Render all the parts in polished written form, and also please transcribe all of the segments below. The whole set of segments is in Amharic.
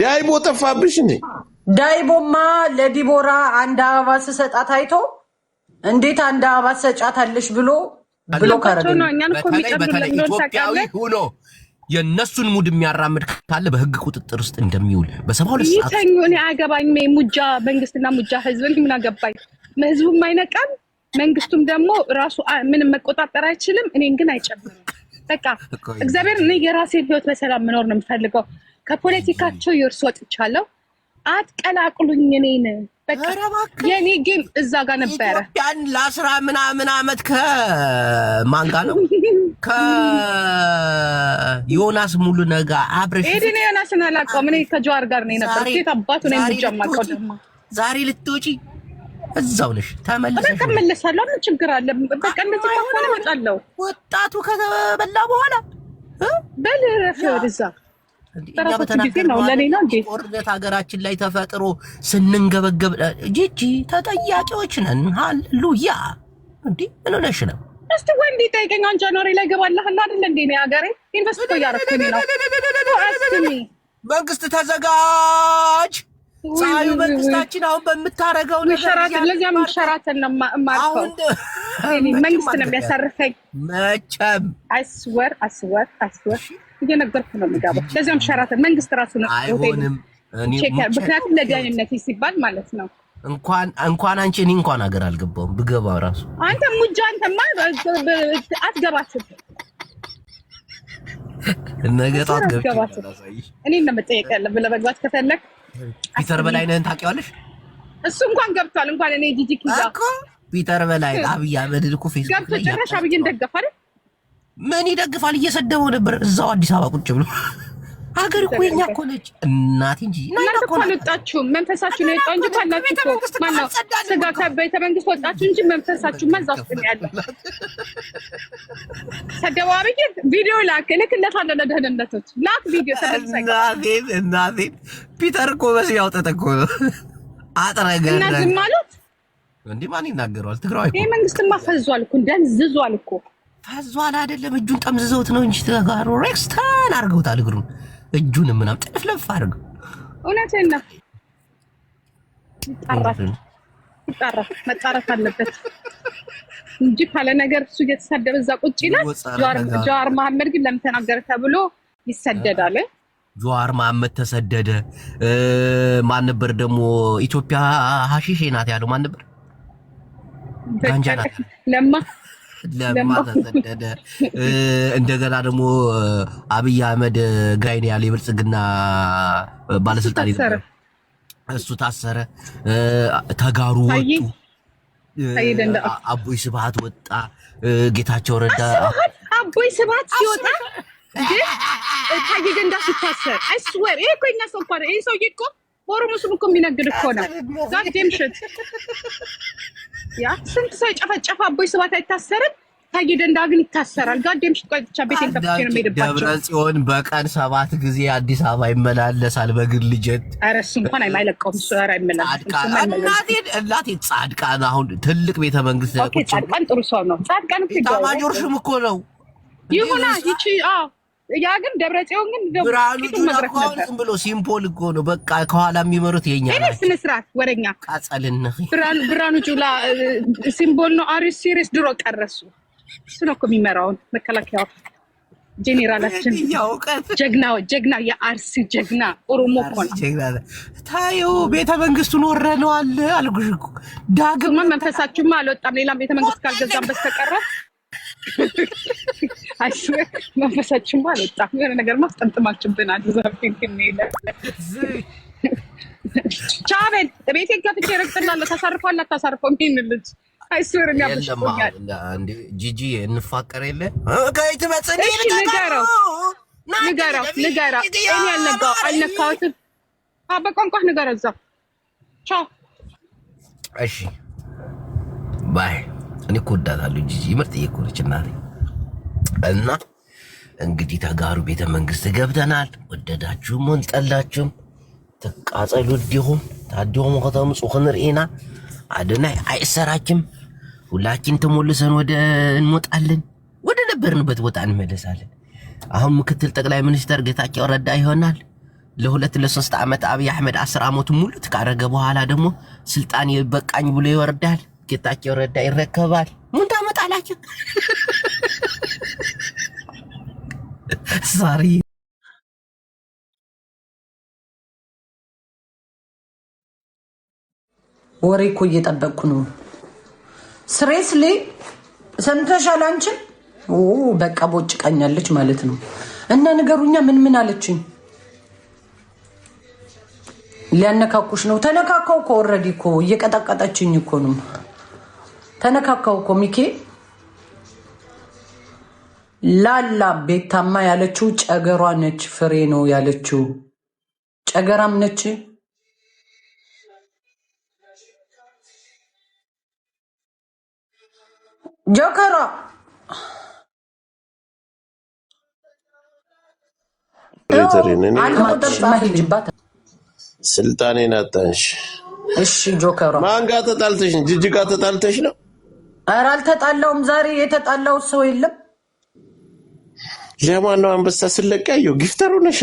ዳይቦ ጠፋብሽ እንዴ? ዳይቦማ ለዲቦራ አንድ አበባ ስሰጣት አይቶ እንዴት አንድ አበባ ሰጫታለሽ ብሎ ካረገኝ በተለይ ኢትዮጵያዊ ሆኖ የነሱን ሙድ የሚያራምድ ካለ በህግ ቁጥጥር ውስጥ እንደሚውል በ72 ሰዓት ይተኙ። እኔ አገባኝ ሙጃ መንግስትና ሙጃ ህዝብ ምን አገባኝ? ህዝቡም አይነቃም፣ መንግስቱም ደግሞ ራሱ ምንም መቆጣጠር አይችልም። እኔን ግን አይጨምርም። በቃ እግዚአብሔር እኔ የራሴን ህይወት በሰላም መኖር ነው የምፈልገው። ከፖለቲካቸው ይርስ ወጥቻለሁ። አትቀላቅሉኝ እኔን። በቃ የኔ ጌም እዛ ጋር ነበረ። ኢትዮጵያን ለ10 ምናምን አመት ከማን ጋር ነው? ከዮናስ ሙሉ ነጋ አብረሽ እኔ ዮናስን አላውቀውም። እኔ ከጀዋር ጋር ነው የነበረው። ከየት አባቱ ነው የምጀማቀው? ደግሞ ዛሬ ልትወጪ እዛው ነሽ። ተመለሰሽ? ተመለሳለሁ። ምን ችግር አለ? በቃ እንደዚህ ከሆነ እመጣለሁ። ወጣቱ ከተበላ በኋላ በልረፍ ወደዛ ጦርነት ሀገራችን ላይ ተፈጥሮ ስንንገበገብ ጂጂ ተጠያቂዎች ነን። ሃሌሉያ። እንዴ ምን ሆነሽ ነው? እስቲ ወንዲ ጠይቀኝ። አንቺ ጃንዋሪ ላይ ገባለህና አይደል እንዴ? ነው ሀገሬ ኢንቨስት ያደረኩኝ ነው። አስሚ መንግስት ተዘጋጅ። ፀሐዩ መንግስታችን አሁን በምታረገው ሸራተን ለዚያም ሸራተን ነው ማርፈው። መንግስት ነው የሚያሳርፈኝ መቼም። አስወር እየነገርኩ ነው የምገባው። ለዚያም ሸራተን መንግስት ራሱ ነው አይሆንም። ምክንያቱም ለደህንነት ሲባል ማለት ነው። እንኳን አንቺ እኔ እንኳን ሀገር አልገባሁም ብገባ ራሱ አንተ ሙጃ አንተማ አትገባትም። ነገ ጧት ገብቼ እኔ ነው መጠየቅ ያለብህ ለመግባት ከፈለክ። ፒተር በላይነህን ታውቂዋለሽ? እሱ እንኳን ገብቷል። እንኳን እኔ ጂጂ ኪዛ እኮ ፒተር በላይ አብይ አህመድ እኮ ፌስቡክ ገብቶ ጭራሽ አብይን ደገፈ አይደል? ምን ይደግፋል? እየሰደበው ነበር እዛው አዲስ አበባ ቁጭ ብሎ። ሀገር እኮ የኛ እኮ ነች እናቴ እንጂ እናንተ እኮ አልወጣችሁም። መንፈሳችሁ ነው የወጣው እንጂ ካላችሁ እኮ ማነው ስጋ ከቤተ መንግስት ወጣችሁ እንጂ መንፈሳችሁማ እዛ ውስጥ ነው ያለው። ሰደበው አብይን ቪዲዮ እልክለታለሁ ለደህንነቶች ላክ ቪዲዮ ተደርሰኝ። እናቴ ፒተር እኮ በስያው ተጠቆ አጥረገ እና ዝም ማለት እንዴ? ማን ይናገረዋል? ትግራይ እኮ ይሄ መንግስትማ ፈዟል እኮ እንደንዝዟል እኮ። ፈዟል አይደለም እጁን ጠምዝዘውት ነው እንጂ ተጋሩ ሬክስታን አድርገውታል። እግሩን እጁን ምናምን ጥፍለፍ አድርገው። እውነቴን ነው። መጣራት አለበት እንጂ ካለ ነገር እሱ እየተሰደበ እዛ ቁጭ ይላል። ጀዋር መሐመድ ግን ለምን ተናገረ ተብሎ ይሰደዳል። ጀዋር መሐመድ ተሰደደ። ማን ነበር ደግሞ ኢትዮጵያ ሀሺሽ ናት ያለው? ማን ነበር? ጋንጃ ናት ለማ ተሰደደ። እንደገና ደግሞ አብይ አህመድ ግራይን ያለ የብልጽግና ባለስልጣን ነበር፣ እሱ ታሰረ። ተጋሩ ወጡ። አቦይ ስብሃት ወጣ። ጌታቸው ረዳ አቦይ ስብሃት ሲወጣ ታዬ ገንዳ ሲታሰር አይስወር ይሄ እኮ እኛ ሰው እንኳን ይሄ ሰውዬ እኮ ኦሮሞ ስም እኮ የሚነግድ እኮ ነው። ጋዴም ሽት ያ ስንት ሰው ጨፈጨፈ። አቦይ ስብሃት አይታሰርም፣ ታዬ ገንዳ ግን ይታሰራል። ጋዴም ሽት ቆይቻ ቤቴን ከፍቼ ነው የምሄድባቸው። ደብረ ጽዮን በቀን 7 ጊዜ አዲስ አበባ ይመላለሳል በግል ጀት። ኧረ እሱ እንኳን አይለቀውም። እሱ ኧረ አይመላለስም። እናቴ ጻድቃን አሁን ትልቅ ቤተ መንግስት ኦኬ፣ ጻድቃን ጥሩ ሰው ነው። ጻድቃን ታማጆር ሽም እኮ ነው ይሁና ይቺ ያ ግን ደብረ ጽዮን ግን ብርሃኑ ጁላ ዝም ብሎ ሲምፖል እኮ ነው። በቃ ከኋላ የሚመሩት የኛ ናቸው። ስነ ስርዓት ወረኛ ቃጸልነህ ብርሃኑ ጁላ ሲምቦል ነው። አሪ ሲሪየስ ድሮ ቀረሱ። እሱ ነው እኮ የሚመራውን መከላከያው ጄኔራላችን ጀግና የአርሲ ጀግና ኦሮሞ እኮ ነው። ታዩ ቤተ መንግስቱን ወረነዋል አልኩሽ እኮ። ዳግም መንፈሳችሁማ አልወጣም። ሌላ ቤተ መንግስት ካልገዛም በስተቀረ አይስወር መንፈሳችሁማ አልወጣም። የሆነ ነገር ማስጠምጥማችሁብናል። ዛሬ ግን ቻቤል ቤቴ ገብቼ ረግጥላለሁ። ተሳርፏል አታሳርፈው ምን ልጅ አይስወር የሚያበሽኛል እንዴ? ጂጂ እንፋቀር የለ ከይት በጽኔ ንገረው እኔ አልነካሁትም። በቋንቋ ንገረው እዛው። ቻው እሺ ባይ። እኔ እኮ እወዳታለሁ ጂጂ፣ ምርጥ እየኮነች እናቴ። እና እንግዲህ ተጋሩ ቤተ መንግስት ገብተናል። ወደዳችሁም ሆን ጠላችሁም ተቃጸሉ ዲሁም ታዲሁም ከተሙ ጽኹን ርኢና አደናይ አይሰራችም። ሁላችን ተሞልሰን እንሞጣለን፣ ወደ ነበርንበት ቦታ እንመለሳለን። አሁን ምክትል ጠቅላይ ሚኒስትር ጌታቸው ረዳ ይሆናል። ለሁለት ለሶስት ዓመት አብይ አህመድ 10 ዓመት ሙሉ ተካረገ በኋላ ደግሞ ስልጣን ይበቃኝ ብሎ ይወርዳል። ጌታቸው ረዳ ይረከባል። ምን ታመጣላችሁ? ዛሬ ወሬ እኮ እየጠበቅኩ ነው። ስሬስሊ ሰምተሻል አንቺ? በቃ ቦጭ ቀኛለች ማለት ነው። እና ንገሩኛ ምን አለችኝ? ሊያነካኩሽ ነው። ተነካካው እኮ ኦልሬዲ እኮ እየቀጠቀጠችኝ እኮ ነው። ተነካካው እኮ ሚኬ ላላ ቤታማ ያለችው ጨገሯ ነች። ፍሬ ነው ያለችው ጨገራም ነች። ጆከሯ ስልጣኔን አጣንሽ። እሺ ጆከሯ ማን ጋር ተጣልተሽ? ጅጅ ጋር ተጣልተሽ ነው? ኧረ አልተጣላውም። ዛሬ የተጣላው ሰው የለም። ለማን ነው አንበሳ ስለቀየው? ጊፍተሩ ነሽ።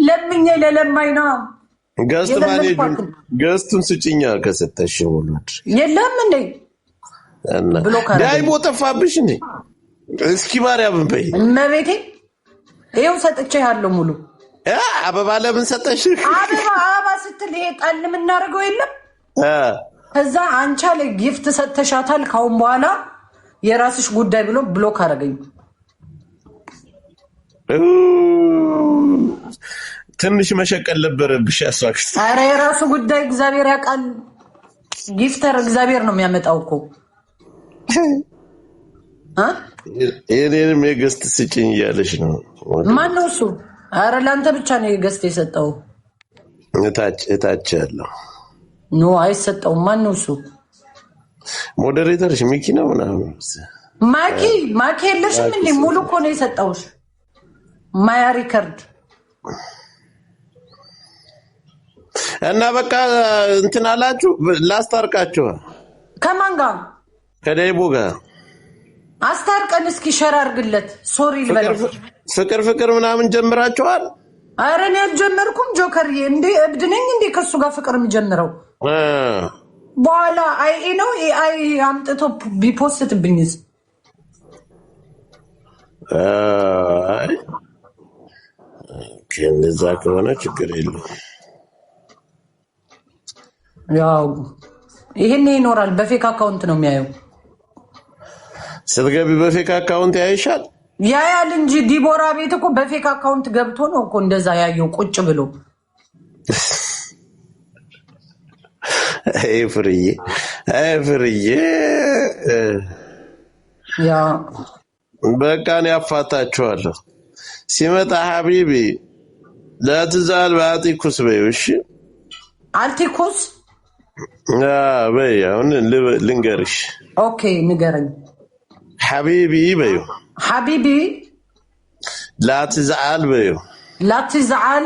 ለምኜ ለለማኝ ነው። ገስቱን ስጭኛ ከሰጠሽ ወላድ የለም እንዴ ብሎ ዳይቦ ጠፋብሽ እንዴ? እስኪ ማርያምን በይ እመቤቴ ይኸው ሰጥቼ ያለው ሙሉ አበባ ለምን ሰጠሽ? አበባ ስትል ይሄ ጣል የምናደርገው የለም። ከዛ አንቻ ላይ ጊፍት ሰጥተሻታል፣ ካሁን በኋላ የራስሽ ጉዳይ ብሎ ብሎክ አደረገኝ። ትንሽ መሸቀል ነበረብሽ ያስዋክስ። ኧረ የራሱ ጉዳይ እግዚአብሔር ያውቃል። ጊፍተር እግዚአብሔር ነው የሚያመጣው እኮ የኔንም የገስት ስጭኝ እያለሽ ነው። ማን ነው እሱ? ኧረ ለአንተ ብቻ ነው የገስት የሰጠው። እታች ያለው ኖ አይሰጠውም። ማን ነው እሱ? ሞዴሬተርሽ ሚኪ ነው ምናምን። ማኪ የለሽም እንዴ? ሙሉ እኮ ነው የሰጠውሽ። ማያ ሪከርድ እና በቃ እንትን አላችሁ። ላስታርቃችሁ። ከማን ጋር? ከዳይቦ ጋር አስታርቀን እስኪ ሸር አድርግለት። ሶሪ ልበለው። ፍቅር ምናምን ጀምራችኋል? ኧረ እኔ አልጀመርኩም ጆከርዬ። እንዴ እብድ ነኝ እንዴ ከሱ ጋር ፍቅር የምጀምረው? በኋላ አይ ነው አይ አምጥቶ ቢፖስትብኝስ? እንደዛ ከሆነ ችግር የለም። ያው ይሄን ይኖራል። በፌክ አካውንት ነው የሚያየው። ስትገቢ በፌክ አካውንት ያይሻል። ያያል እንጂ ዲቦራ ቤት እኮ በፌክ አካውንት ገብቶ ነው እኮ እንደዛ ያየው ቁጭ ብሎ። አይ ፍርዬ ያ በቃ ነው ያፋታችኋለሁ። ሲመጣ ሀቢቢ ለትዛል ባቲኩስ በይው። እሺ አልቲኩስ በይ። አሁን ልንገርሽ። ኦኬ ንገረኝ። ሐቢቢ በይው። ሐቢቢ ላትዛል በይው። ላትዛል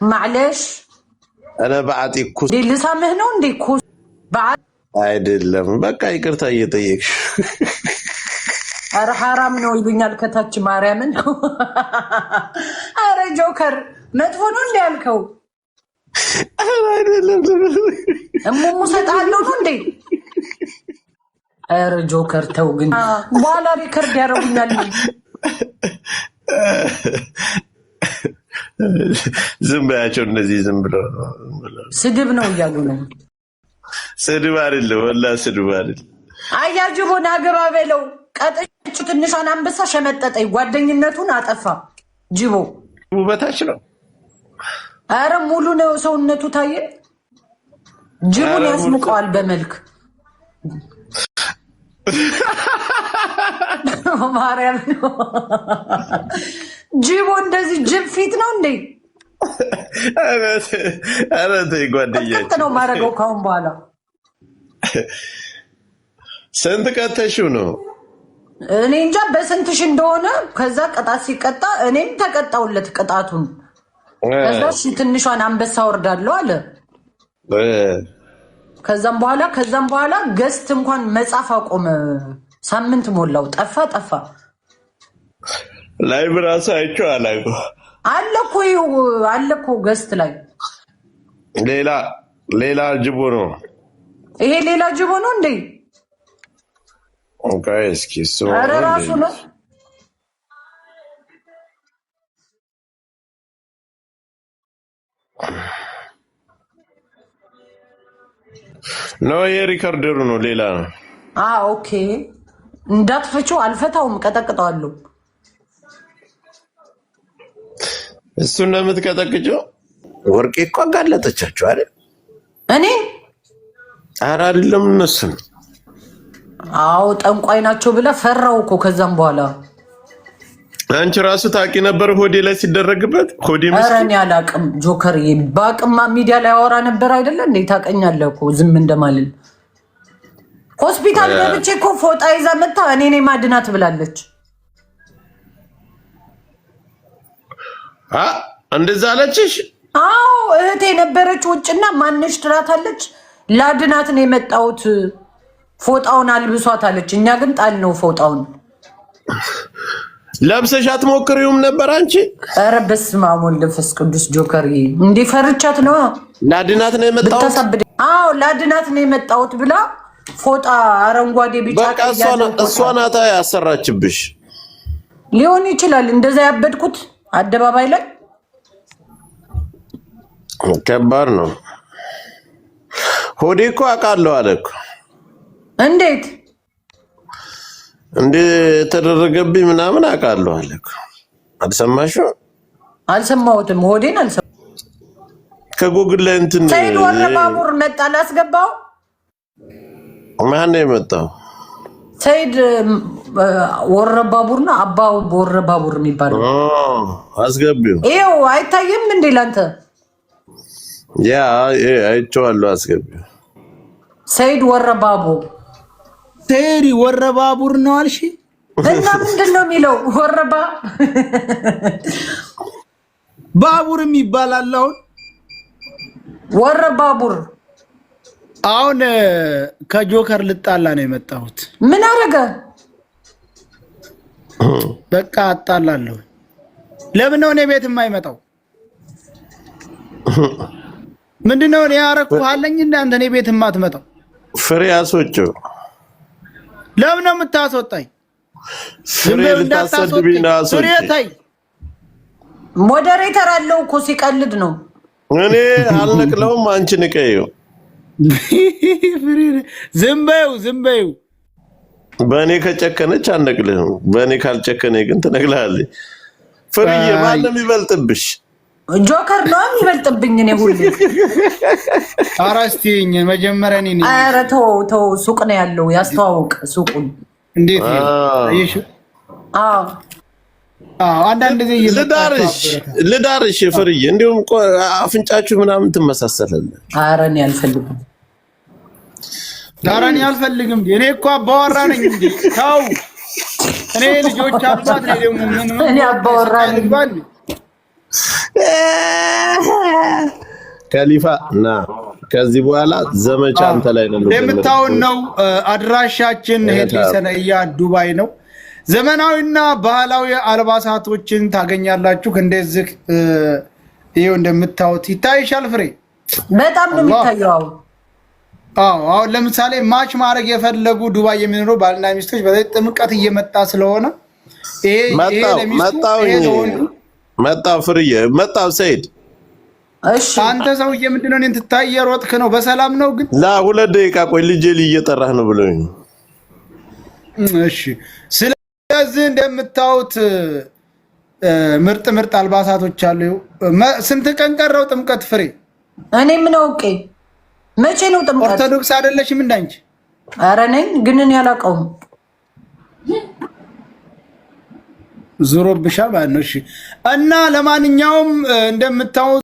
معليش انا بعطيكوس دي لسامه ነው እንዴ? ኩስ بعد አይደለም በቃ ይቅርታ እየጠየቅሽ። አረ حرام ነው ይሉኛል ከታች ማርያምን። አረ ጆከር መጥፎ ነው እንዴ ያልከው? አይደለም እሙሙ ሰጣለው ነው እንዴ? አረ ጆከር ተው ግን በኋላ ሪከርድ ያደርጉኛል። ዝም በያቸው እነዚህ ዝም ብለው ስድብ ነው እያሉ ነው። ስድብ አይደለም ወላሂ ስድብ አይደለም። አያጅቦና ገባ በለው። ቀጥጭ ትንሿን አንበሳ ሸመጠጠኝ። ጓደኝነቱን አጠፋ። ጅቦ ውበታች ነው። አረ ሙሉ ነው ሰውነቱ ታየ። ጅቦን ያስሙቀዋል በመልክ ማርያም ነው። ጅቦ እንደዚህ ጅብ ፊት ነው እንዴ? አረ ተይ ጓደኛዬ ነው ማረገው ካሁን በኋላ። ስንት ቀተሽው ነው? እኔ እንጃ በስንትሽ እንደሆነ። ከዛ ቅጣት ሲቀጣ እኔም ተቀጣውለት ቅጣቱን። ከዛ ትንሿን አንበሳ ወርዳለሁ አለ። ከዛም በኋላ ገስት እንኳን መጻፍ አቆመ። ሳምንት ሞላው። ጠፋ ላይ ብራሱ አይቼው አላውቅም። አለ እኮ ገስት ላይ ሌላ ጅቦ ነው። ይሄ ሌላ ጅቦ ነው እንዴ? ኦኬ እስኪ ኧረ ራሱ ነው። ነው የሪከርደሩ ነው ሌላ ነው። ኦኬ እንዳትፈጪው። አልፈታውም፣ ቀጠቅጠዋለሁ። እሱ እንደምትቀጠቅጪው ወርቄ እኮ አጋለጠቻችሁ አይደል? እኔ ኧረ አይደለም እነሱ ነው። ጠንቋይ ናቸው ብለህ ፈራው እኮ። ከዛም በኋላ አንቺ ራሱ ታውቂ ነበር ሆዴ ላይ ሲደረግበት። ሆዴ ኧረ እኔ አላውቅም ጆከር። በአቅማ ሚዲያ ላይ አወራ ነበር አይደለ እንዴ? ታውቀኛለህ እኮ ዝም እንደማልል። ሆስፒታል ገብቼ እኮ ፎጣ ይዛ መጣ እኔ ነኝ ማድናት ብላለች። እንደዛ አለችሽ? እህቴ ነበረች ውጭና ማንሽ ትላታለች። ላድናት ነው የመጣሁት ፎጣውን አልብሷት አለች። እኛ ግን ጣል ነው ፎጣውን። ለብሰሽ አትሞክሪውም ነበር አንቺ? ኧረ በስመ አብ ወወልድ ወመንፈስ ቅዱስ ጆከር እንዴ ፈርቻት ነው። ላድናት ነው የመጣሁት። ላድናት ነው የመጣሁት ብላ ፎጣ አረንጓዴ ቢጫ በቃ እሷ ናታ ያሰራችብሽ ሊሆን ይችላል። እንደዛ ያበድኩት አደባባይ ላይ ከባድ ነው። ሆዴ እኮ አውቃለሁ አለ እኮ። እንዴት ተደረገብኝ ምናምን አውቃለሁ አለ እኮ። አልሰማሽው? አልሰማሁትም። ሆዴን አልሰማሁትም። ከጉግል ላይ እንትን ሰይድ ወረባቡር መጣ። ላስገባው። ማን ነው የመጣው? ሰይድ ወረባቡርና አባው ወረባቡር የሚባለው። አስገቢው። ይኸው አይታየም እንዴ ላንተ? ያ አይቼዋለሁ። አስገቢው። ሰይድ ወረባቡር። ሰይድ ወረባቡር ነው አልሽ? እና ምንድን ነው የሚለው? ወረባ ባቡርም ይባላል። አሁን ወረባቡር። አሁን ከጆከር ልጣላ ነው የመጣሁት። ምን አደረገ? በቃ አጣላለሁ። ለምን ነው እኔ ቤት የማይመጣው? ምንድነው እኔ ያረኩህ አለኝ እና አንተ እኔ ቤት የማትመጣው? ፍሬ አስወጪው። ለምን ነው የምታስወጣኝ? ፍሬ ልታሰድብኝ ነው። አስወጪ። ፍሬ ታይ ሞዴሬተር አለው እኮ ሲቀልድ ነው። እኔ አልነቅለውም፣ አንቺ ንቀይው። ዝም በይው። በእኔ ከጨከነች አልነቅልህም፣ በእኔ ካልጨከነ ግን ትነቅልሃለች። ፍሬዬ ማንም ይበልጥብሽ? ጆከር ነው የሚበልጥብኝ። እኔ ሁሌ አራስቲኝ መጀመሪያ እኔ ነኝ። ኧረ ተው፣ ሱቅ ነው ያለው፣ ያስተዋውቅ ሱቁን። እንዴት ነው? አይሽ? አንዳንድ ጊዜ ልዳርሽ ፍርዬ፣ እንዲሁም አፍንጫችሁ ምናምን ትመሳሰላለ። ኧረ እኔ አልፈልግም። ኧረ እኔ አልፈልግም። እኔ እኮ አባወራ ነኝ እንዴ! ተው፣ እኔ ልጆች አባት ነኝ። ደግሞ ምን እኔ አባወራ ነኝ። ከሊፋ እና ከዚህ በኋላ ዘመቻ አንተ ላይ ነው የምታውን ነው። አድራሻችን ሄድሊ ሰነያ ዱባይ ነው። ዘመናዊና ባህላዊ አልባሳቶችን ታገኛላችሁ። እንደዚህ ይሄው እንደምታዩት ይታይሻል ፍሬ? በጣም ነው የሚታየው። አሁን ለምሳሌ ማች ማድረግ የፈለጉ ዱባይ የሚኖሩ ባልና ሚስቶች በተለይ ጥምቀት እየመጣ ስለሆነ ይሄ መጣው ፍርዬ፣ መጣው ሰይድ። እሺ አንተ ሰውዬ ምንድነው እኔን ትታየ ሮጥክ ነው? በሰላም ነው ግን? ላ 2 ደቂቃ ቆይ፣ ልጄ እየጠራህ ነው ብሎኝ። እሺ ስለዚህ እንደምታዩት ምርጥ አልባሳቶች አሉ። ስንት ቀን ቀረው ጥምቀት ፍሬ? እኔ ምን አውቄ? መቼ ነው ጥምቀት? ኦርቶዶክስ አይደለሽም እንዳንቺ? ኧረ ነኝ፣ ግን እኔ አላውቀውም። ዙሮብሻ ማለት ነው። እሺ እና ለማንኛውም እንደምታዩት